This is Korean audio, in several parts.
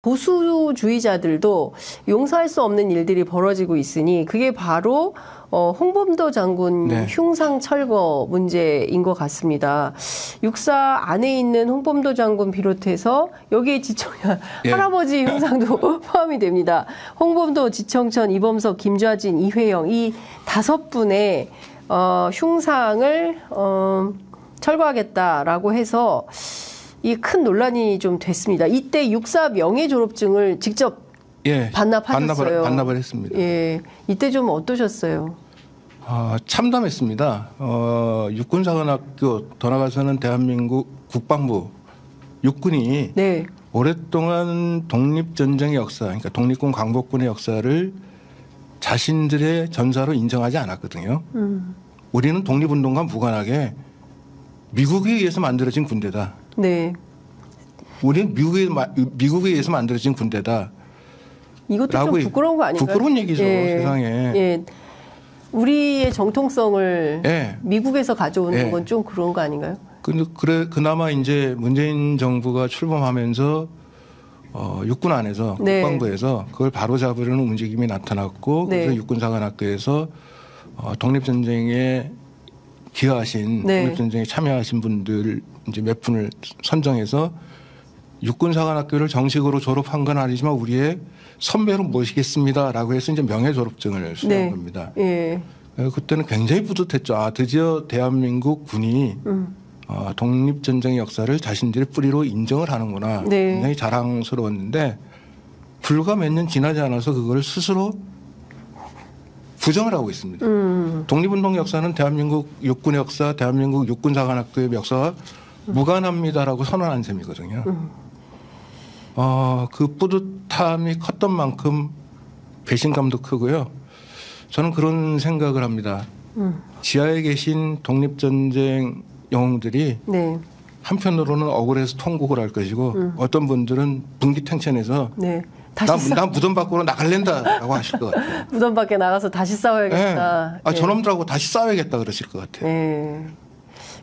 보수주의자들도 용서할 수 없는 일들이 벌어지고 있으니 그게 바로 홍범도 장군 네. 흉상 철거 문제인 것 같습니다. 육사 안에 있는 홍범도 장군 비롯해서 여기에 지청자 예. 할아버지 흉상도 포함이 됩니다. 홍범도, 지청천, 이범석, 김좌진, 이회영 이 5분의 흉상을 철거하겠다라고 해서 이 큰 논란이 좀 됐습니다. 이때 육사 명예 졸업증을 직접 반납하셨어요. 반납을 했습니다. 예, 이때 좀 어떠셨어요? 참담했습니다. 육군사관학교 돌아가서는 대한민국 국방부 육군이 네. 오랫동안 독립전쟁의 역사, 그러니까 독립군 광복군의 역사를 자신들의 전사로 인정하지 않았거든요. 우리는 독립운동과 무관하게 미국에 의해서 만들어진 군대다. 네. 우리는 미국에 의해서 만들어진 군대다. 이것도 좀 부끄러운 거 아닌가요? 부끄러운 얘기죠, 예. 세상에. 예. 우리의 정통성을 예. 미국에서 가져오는 예. 건 좀 그런 거 아닌가요? 그나마 이제 문재인 정부가 출범하면서 육군 안에서 네. 국방부에서 그걸 바로잡으려는 움직임이 나타났고 네. 그래서 육군사관학교에서 독립전쟁에 기여하신 네. 독립전쟁에 참여하신 분들 이제 몇 분을 선정해서 육군사관학교를 정식으로 졸업한 건 아니지만 우리의 선배로 모시겠습니다라고 해서 이제 명예 졸업증을 수여한 네. 겁니다. 예. 그때는 굉장히 뿌듯했죠. 드디어 대한민국 군이 독립전쟁의 역사를 자신들의 뿌리로 인정을 하는구나. 네. 굉장히 자랑스러웠는데 불과 몇 년 지나지 않아서 그걸 스스로 부정을 하고 있습니다. 독립운동 역사는 대한민국 육군의 역사, 대한민국 육군사관학교의 역사와 무관합니다라고 선언한 셈이거든요. 그 뿌듯함이 컸던 만큼 배신감도 크고요. 저는 그런 생각을 합니다. 지하에 계신 독립전쟁 영웅들이 네. 한편으로는 억울해서 통곡을 할 것이고 어떤 분들은 분기탱천해서 네. 난 무덤 밖으로 나갈랜다라고 하실 것 같아요. 무덤 밖에 나가서 다시 싸워야겠다. 네. 저놈들하고 다시 싸워야겠다 그러실 것 같아요. 네.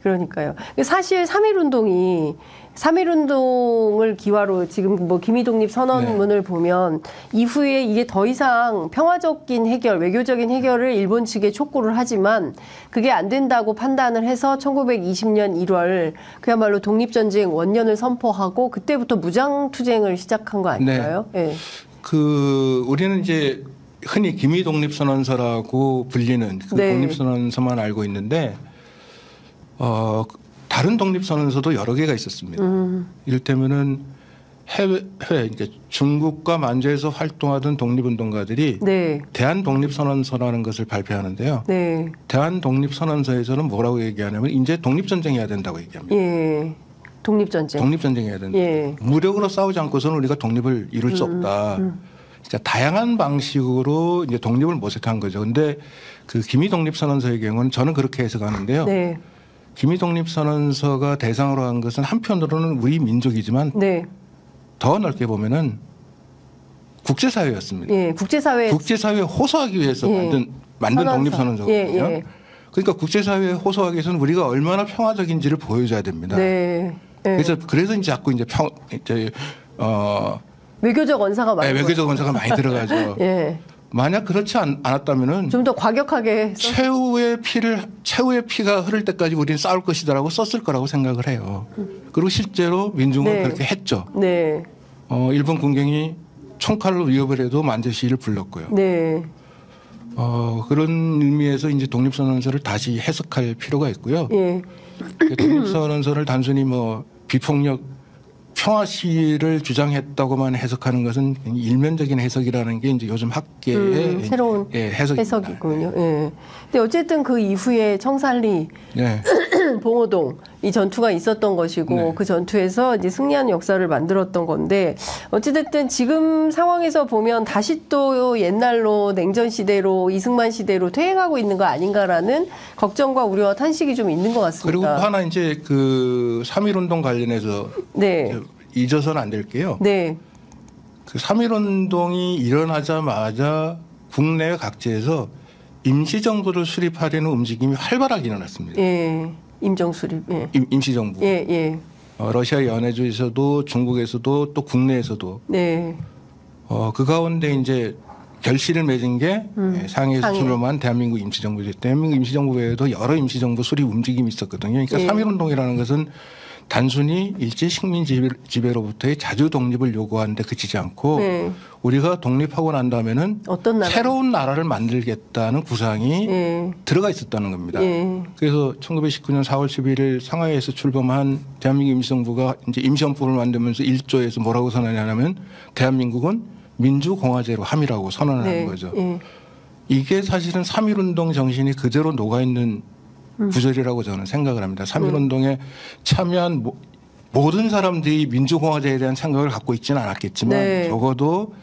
그러니까요. 사실 3.1운동을 기화로 지금 뭐 기미독립 선언문을 네. 보면 이후에 이게 더 이상 평화적인 해결, 외교적인 해결을 일본 측에 촉구를 하지만 그게 안 된다고 판단을 해서 1920년 1월 그야말로 독립전쟁 원년을 선포하고 그때부터 무장투쟁을 시작한 거 아닌가요? 네. 네. 우리는 이제 흔히 기미독립선언서라고 불리는 그 네. 독립선언서만 알고 있는데 다른 독립선언서도 여러 개가 있었습니다. 이를테면은 해외, 그러니까 중국과 만주에서 활동하던 독립운동가들이 네. 대한독립선언서라는 것을 발표하는데요. 네. 대한독립선언서에서는 뭐라고 얘기하냐면 이제 독립전쟁해야 된다고 얘기합니다. 예. 독립전쟁. 독립전쟁해야 된다. 예. 무력으로 싸우지 않고서는 우리가 독립을 이룰 수 없다. 그러니까 다양한 방식으로 이제 독립을 모색한 거죠. 근데 그 기미독립선언서의 경우는 저는 그렇게 해석하는데요. 네. 기미독립선언서가 대상으로 한 것은 한편으로는 우리 민족이지만 네. 더 넓게 보면은 국제사회였습니다. 예. 국제사회에 호소하기 위해서 예. 만든 독립선언서거든요. 예. 예. 그러니까 국제사회에 호소하기 위해서는 우리가 얼마나 평화적인지를 보여줘야 됩니다. 네. 예. 그래서 이제 자꾸 이제 외교적 언사가 많이 외교적 언사가 많이 들어가죠. 예. 만약 그렇지 않았다면은 좀 더 과격하게 최후의 피가 흐를 때까지 우리는 싸울 것이다라고 썼을 거라고 생각을 해요. 그리고 실제로 민중은 네. 그렇게 했죠. 네. 일본 군경이 총칼로 위협을 해도 만주시위를 불렀고요. 네. 그런 의미에서 이제 독립선언서를 다시 해석할 필요가 있고요. 예. 독립선언서를 단순히 뭐 비폭력 평화 시위를 주장했다고만 해석하는 것은 일면적인 해석이라는 게 이제 요즘 학계의 새로운 해석이군요. 예. 근데 어쨌든 그 이후에 청산리, 네. 봉오동 이 전투가 있었던 것이고 네. 그 전투에서 이제 승리한 역사를 만들었던 건데 어찌됐든 지금 상황에서 보면 다시 또 옛날로 냉전 시대로 이승만 시대로 퇴행하고 있는 거 아닌가라는 걱정과 우려와 탄식이 좀 있는 것 같습니다. 그리고 하나 이제 그 3.1운동 관련해서 네. 잊어서는 안 될 게요. 네. 그 3.1운동이 일어나자마자 국내 각지에서 임시정부를 수립하려는 움직임이 활발하게 일어났습니다. 예. 임정수립. 예. 임시정부. 예. 예. 러시아 연해주에서도 중국에서도 또 국내에서도 네. 그 가운데 이제 결실을 맺은 게 상해에서 상해. 출범한 대한민국 임시정부죠. 대한민국 임시정부 외에도 여러 임시정부 수립 움직임이 있었거든요. 그러니까 예. 3.1운동이라는 것은 단순히 일제 식민 지배로부터의 자주 독립을 요구하는 데 그치지 않고 네. 우리가 독립하고 난 다음에는 어떤 나라? 새로운 나라를 만들겠다는 구상이 예. 들어가 있었다는 겁니다. 예. 그래서 1919년 4월 11일 상하이에서 출범한 대한민국 임시정부가 이제 임시헌법을 만들면서 1조에서 뭐라고 선언하냐면 대한민국은 민주공화제로 함이라고 선언을 네. 하는 거죠. 예. 이게 사실은 3.1운동 정신이 그대로 녹아있는 구절이라고 저는 생각을 합니다. 3.1운동에 참여한 모든 사람들이 민주공화제에 대한 생각을 갖고 있지는 않았겠지만 네. 적어도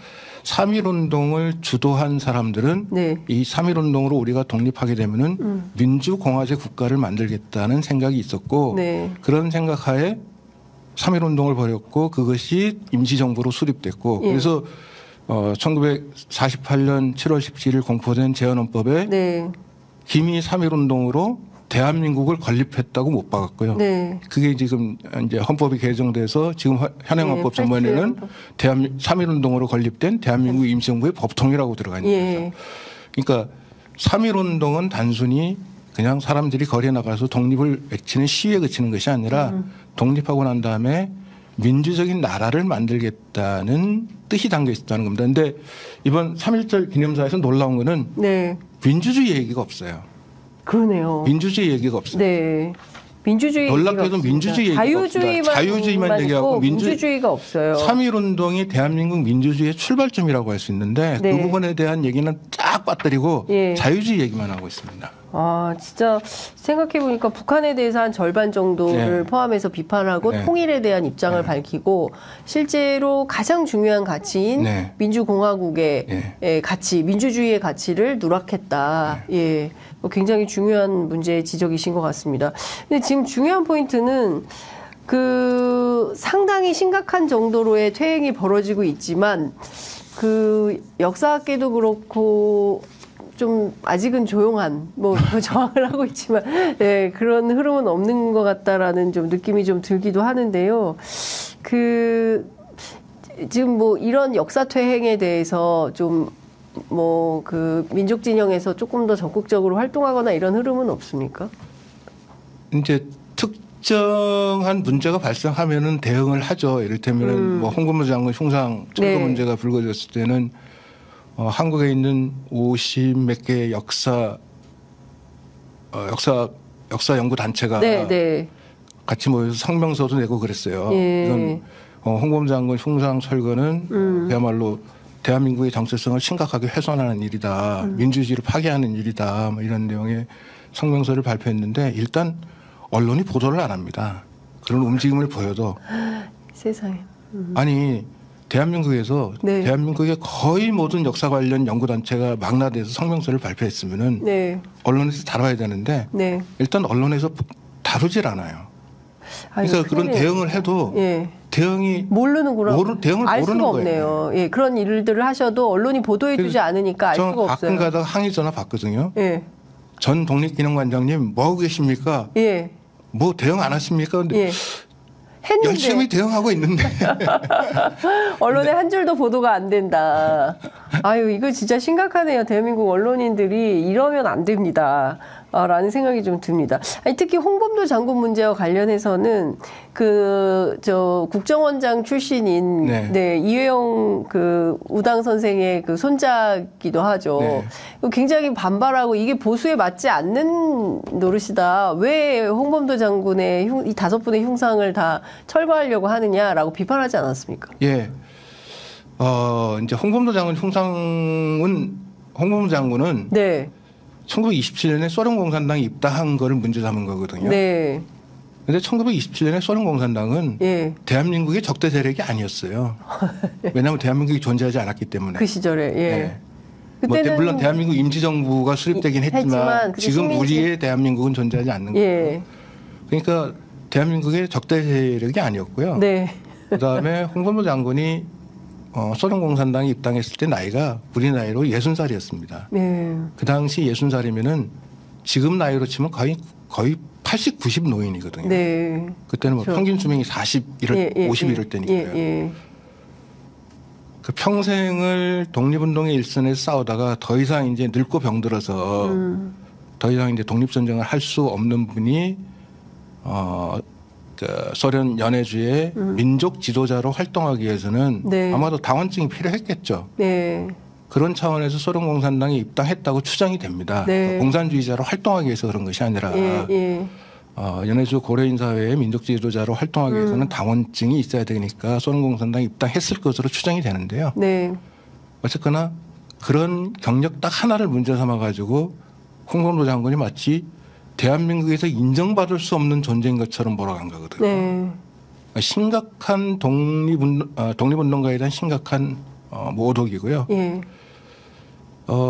3.1운동을 주도한 사람들은 네. 이 3.1운동으로 우리가 독립하게 되면은 민주공화제 국가를 만들겠다는 생각이 있었고 네. 그런 생각하에 3.1운동을 벌였고 그것이 임시정부로 수립됐고 예. 그래서 1948년 7월 17일 공포된 재헌헌법에 네. 기미 3.1운동으로 대한민국을 건립했다고 못 박았고요. 네. 그게 지금 이제 헌법이 개정돼서 지금 현행헌법 네, 전문에는 3.1운동으로 건립된 대한민국 임시정부의 법통이라고 들어가 있는 예. 거죠. 그러니까 3.1운동은 단순히 그냥 사람들이 거리에 나가서 독립을 외치는 시위에 그치는 것이 아니라 독립하고 난 다음에 민주적인 나라를 만들겠다는 뜻이 담겨 있었다는 겁니다. 그런데 이번 3.1절 기념사에서 놀라운 거는 네. 민주주의 얘기가 없어요. 그러네요. 민주주의 얘기가 없어요. 네. 민주주의 놀랍게도 얘기가 민주주의 없습니다. 얘기가 없습니다. 자유주의만 얘기하고 있고 민주주의가 없어요. 3.1운동이 대한민국 민주주의의 출발점이라고 할 수 있는데 네. 그 부분에 대한 얘기는 쫙 빠뜨리고 예. 자유주의 얘기만 하고 있습니다. 아, 진짜 생각해 보니까 북한에 대해서 한 절반 정도를 네. 포함해서 비판하고 네. 통일에 대한 입장을 네. 밝히고 실제로 가장 중요한 가치인 네. 민주공화국의 네. 가치, 민주주의의 가치를 누락했다. 예. 굉장히 중요한 문제 지적이신 것 같습니다. 근데 지금 중요한 포인트는 그 상당히 심각한 정도로의 퇴행이 벌어지고 있지만 그 역사학계도 그렇고 좀 아직은 조용한 뭐 저항을 하고 있지만 네, 그런 흐름은 없는 것 같다라는 좀 느낌이 좀 들기도 하는데요. 그 지금 뭐 이런 역사 퇴행에 대해서 좀 뭐 그 민족 진영에서 조금 더 적극적으로 활동하거나 이런 흐름은 없습니까? 이제 특정한 문제가 발생하면은 대응을 하죠. 이를테면은 뭐 홍건모 장관 흉상 철거 네. 문제가 불거졌을 때는 한국에 있는 50 몇 개의 역사 연구 단체가 네, 네. 같이 모여서 성명서도 내고 그랬어요. 예. 이건 홍범 장군 흉상 철거는 그야말로 대한민국의 정체성을 심각하게 훼손하는 일이다. 민주주의를 파괴하는 일이다. 뭐 이런 내용의 성명서를 발표했는데 일단 언론이 보도를 안 합니다. 그런 움직임을 보여도 세상에. 아니 대한민국에서 네. 대한민국의 거의 모든 역사 관련 연구단체가 망라돼서 성명서를 발표했으면은 네. 언론에서 다뤄야 되는데 네. 일단 언론에서 다루질 않아요. 그러니까 그런 큰일이네요. 대응을 해도 예. 대응이 모르는구나. 대응을 알 모르는 수가 거예요. 없네요. 예, 그런 일들을 하셔도 언론이 보도해주지 않으니까 알 수가 저 가끔 없어요. 가다가 항의 전화 받거든요. 예, 전 독립기념관장님 뭐 하고 계십니까? 예, 뭐 대응 안 하십니까? 근데 예. 했는데 열심히 대응하고 있는데 언론에 한 줄도 보도가 안 된다. 아유, 이거 진짜 심각하네요. 대한민국 언론인들이 이러면 안 됩니다. 라는 생각이 좀 듭니다. 아니, 특히 홍범도 장군 문제와 관련해서는 국정원장 출신인 네. 이회영 우당 선생의 손자기도 하죠. 네. 굉장히 반발하고 이게 보수에 맞지 않는 노릇이다. 왜 홍범도 장군의 이 5분의 흉상을 다 철거하려고 하느냐라고 비판하지 않았습니까? 예. 이제 홍범도 장군은 네. 1927년에 소련 공산당에 입당한 거를 문제 삼은 거거든요. 네. 근데 1927년에 소련 공산당은 예. 대한민국의 적대 세력이 아니었어요. 왜냐하면 대한민국이 존재하지 않았기 때문에. 그 시절에. 예. 네. 그때는 물론 대한민국 임시정부가 수립되긴 했지만 그때 지금 식민지- 우리의 대한민국은 존재하지 않는 거예요. 예. 그러니까 대한민국의 적대 세력이 아니었고요. 네. 그다음에 홍범도 장군이 소련 공산당에 입당했을 때 나이가 우리 나이로 60살이었습니다. 네. 그 당시 60살이면은 지금 나이로 치면 거의 80, 90 노인이거든요. 네. 그때는 뭐 평균 수명이 40, 50 이럴 때니까요. 예. 그 평생을 독립운동의 일선에서 싸우다가 더 이상 이제 늙고 병들어서 더 이상 이제 독립전쟁을 할 수 없는 분이 그 소련 연해주의 민족 지도자로 활동하기 위해서는 네. 아마도 당원증이 필요했겠죠. 네. 그런 차원에서 소련 공산당에 입당했다고 추정이 됩니다. 네. 공산주의자로 활동하기 위해서 그런 것이 아니라 연해주 고려인 사회의 민족 지도자로 활동하기 위해서는 당원증이 있어야 되니까 소련 공산당에 입당했을 것으로 추정이 되는데요. 네. 어쨌거나 그런 경력 딱 하나를 문제 삼아 가지고 홍범도 장군이 마치 대한민국에서 인정받을 수 없는 존재인 것처럼 몰아간 거거든요. 네. 심각한 독립운동가에 대한 심각한 모독이고요. 예.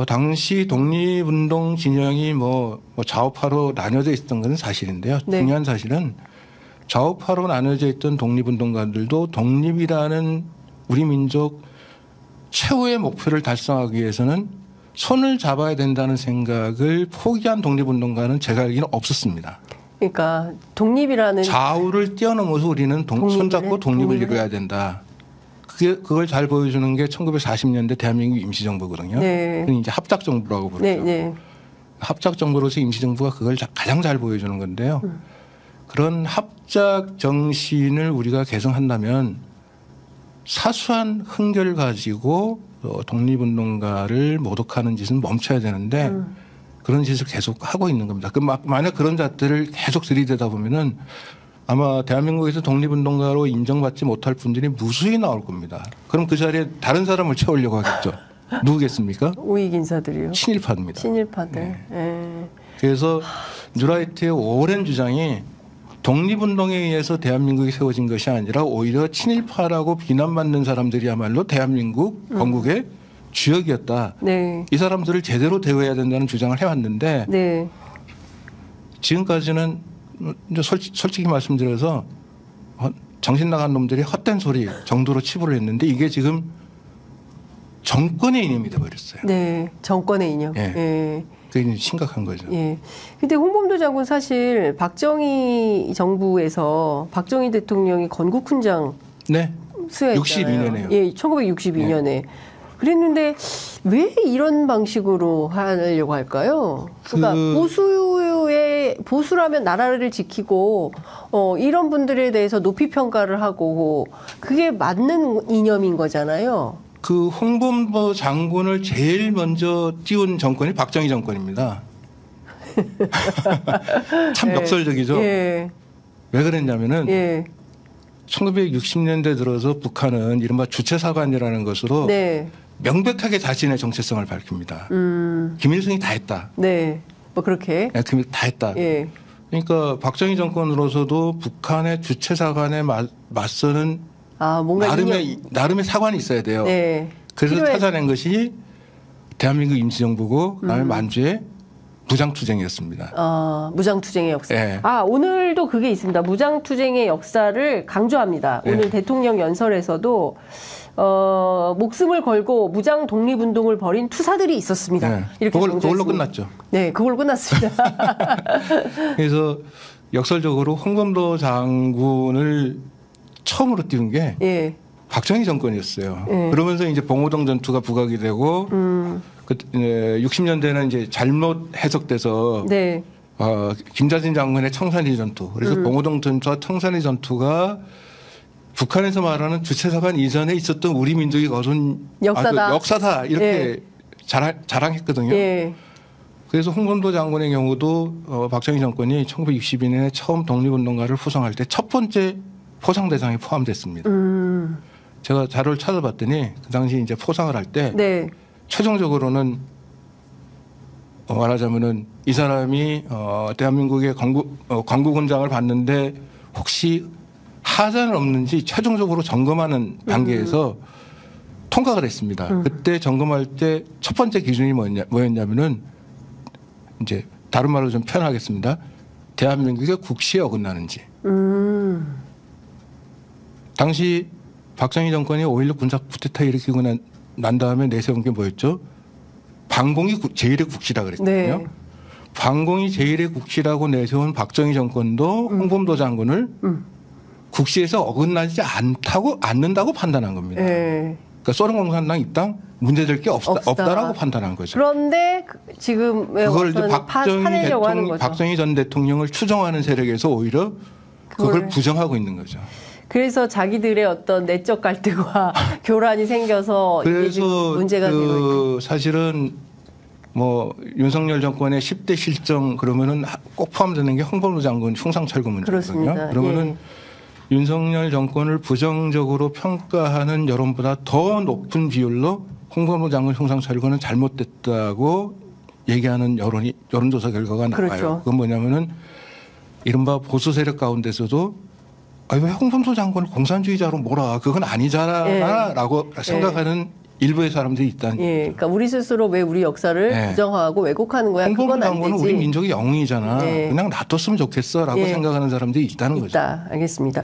당시 독립운동 진영이 뭐 좌우파로 나뉘어져 있었던 것은 사실인데요. 네. 중요한 사실은 좌우파로 나뉘어져 있던 독립운동가들도 독립이라는 우리 민족 최후의 목표를 달성하기 위해서는 손을 잡아야 된다는 생각을 포기한 독립운동가는 제가 알기로는 없었습니다. 그러니까 독립이라는 좌우를 뛰어넘어서 우리는 손잡고 독립을 이루어야 된다. 그걸 잘 보여주는 게 1940년대 대한민국 임시정부거든요. 네. 그건 이제 합작정부라고 부르죠. 네. 합작정부로서 임시정부가 그걸 가장 잘 보여주는 건데요. 그런 합작 정신을 우리가 계승한다면 사소한 흥결 가지고 독립운동가를 모독하는 짓은 멈춰야 되는데 그런 짓을 계속 하고 있는 겁니다. 만약 그런 잣들을 계속 들이대다 보면은 아마 대한민국에서 독립운동가로 인정받지 못할 분들이 무수히 나올 겁니다. 그럼 그 자리에 다른 사람을 채우려고 하겠죠. 누구겠습니까? 우익 인사들이요. 친일파입니다. 친일파들. 네. 예. 그래서 뉴라이트의 오랜 주장이 독립운동에 의해서 대한민국이 세워진 것이 아니라 오히려 친일파라고 비난받는 사람들이야말로 대한민국 건국의 주역이었다. 네. 이 사람들을 제대로 대우해야 된다는 주장을 해왔는데 네. 지금까지는 이제 솔직히 말씀드려서 정신 나간 놈들이 헛된 소리 정도로 치부를 했는데 이게 지금 정권의 이념이 돼버렸어요. 네. 정권의 이념. 예. 예. 그게 심각한 거죠. 예. 근데 홍범도 장군 사실 박정희 정부에서 박정희 대통령이 건국훈장 네. 수여했잖아요. 62년에요. 예, 1962년에. 그랬는데 왜 이런 방식으로 하려고 할까요? 그러니까 보수라면 나라를 지키고 이런 분들에 대해서 높이 평가를 하고 그게 맞는 이념인 거잖아요. 그 홍범도 장군을 제일 먼저 띄운 정권이 박정희 정권입니다. 참 역설적이죠. 예. 왜 그랬냐면은 예. 1960년대 들어서 북한은 이른바 주체사관이라는 것으로 네. 명백하게 자신의 정체성을 밝힙니다. 김일성이 다 했다. 네. 뭐 그렇게. 네, 다 했다. 예. 그러니까 박정희 정권으로서도 북한의 주체사관에 맞서는 뭔가 나름의 사관이 있어야 돼요. 네. 그래서 찾아낸 것이 대한민국 임시정부고 그다음에 만주의 무장투쟁이었습니다. 무장투쟁의 역사. 네. 오늘도 그게 있습니다. 무장투쟁의 역사를 강조합니다. 네. 오늘 대통령 연설에서도 목숨을 걸고 무장 독립운동을 벌인 투사들이 있었습니다. 네. 이렇게 그걸로 끝났죠. 네, 그걸로 끝났습니다. 그래서 역설적으로 홍범도 장군을 처음으로 띄운 게 예. 박정희 정권이었어요. 예. 그러면서 이제 봉오동 전투가 부각이 되고 60년대는 이제 잘못 해석돼서 네. 김자진 장군의 청산리 전투. 그래서 봉오동 전투와 청산리 전투가 북한에서 말하는 주체사관 이전에 있었던 우리 민족이 거둔 역사다 이렇게 예. 자랑했거든요. 예. 그래서 홍범도 장군의 경우도 박정희 정권이 1962년에 처음 독립운동가를 후송할 때 첫 번째 포상 대상에 포함됐습니다. 제가 자료를 찾아봤더니 그 당시 이제 포상을 할 때 네. 최종적으로는 말하자면은 이 사람이 대한민국의 건국훈장을 받는데 혹시 하자는 없는지 최종적으로 점검하는 단계에서 통과가 됐습니다. 그때 점검할 때 첫 번째 기준이 뭐였냐면은 이제 다른 말로 좀 표현하겠습니다. 대한민국의 국시에 어긋나는지. 당시 박정희 정권이 5.16 군사 쿠데타 일으키고 난 다음에 내세운 게 뭐였죠? 방공이 제1의 국시라 그랬거든요. 네. 반공이 제1의 국시라고 내세운 박정희 정권도 홍범도 장군을 국시에서 어긋나지 않는다고 판단한 겁니다. 예. 그러니까 소련 공산당 입당 문제될 게 없다. 없다라고 판단한 거죠. 그런데 지금 왜 그걸 이제 파내려고 하는 거죠. 박정희 전 대통령을 추종하는 세력에서 오히려 그걸 부정하고 있는 거죠. 그래서 자기들의 어떤 내적 갈등과 교란이 생겨서 이게 지금 그래서 문제가 되고 있고. 사실은 뭐 윤석열 정권의 10대 실정 그러면은 꼭 포함되는 게 홍범도 장군 흉상철거 문제거든요. 그렇습니다. 그러면은 윤석열 정권을 부정적으로 평가하는 여론보다 더 높은 비율로 홍범도 장군 흉상철거는 잘못됐다고 얘기하는 여론조사 결과가 나와요. 그렇죠. 그건 뭐냐면은 이른바 보수 세력 가운데서도 왜 홍범도 장군을 공산주의자로 몰아? 그건 아니잖아라고 생각하는 일부의 사람들이 있다는 예, 그러니까 우리 스스로 왜 우리 역사를 부정하고 왜곡하는 거야? 홍범도 그건 안 장군은 되지. 우리 민족의 영웅이잖아. 예. 그냥 놔뒀으면 좋겠어라고 생각하는 사람들이 있다는 거죠. 있다. 알겠습니다.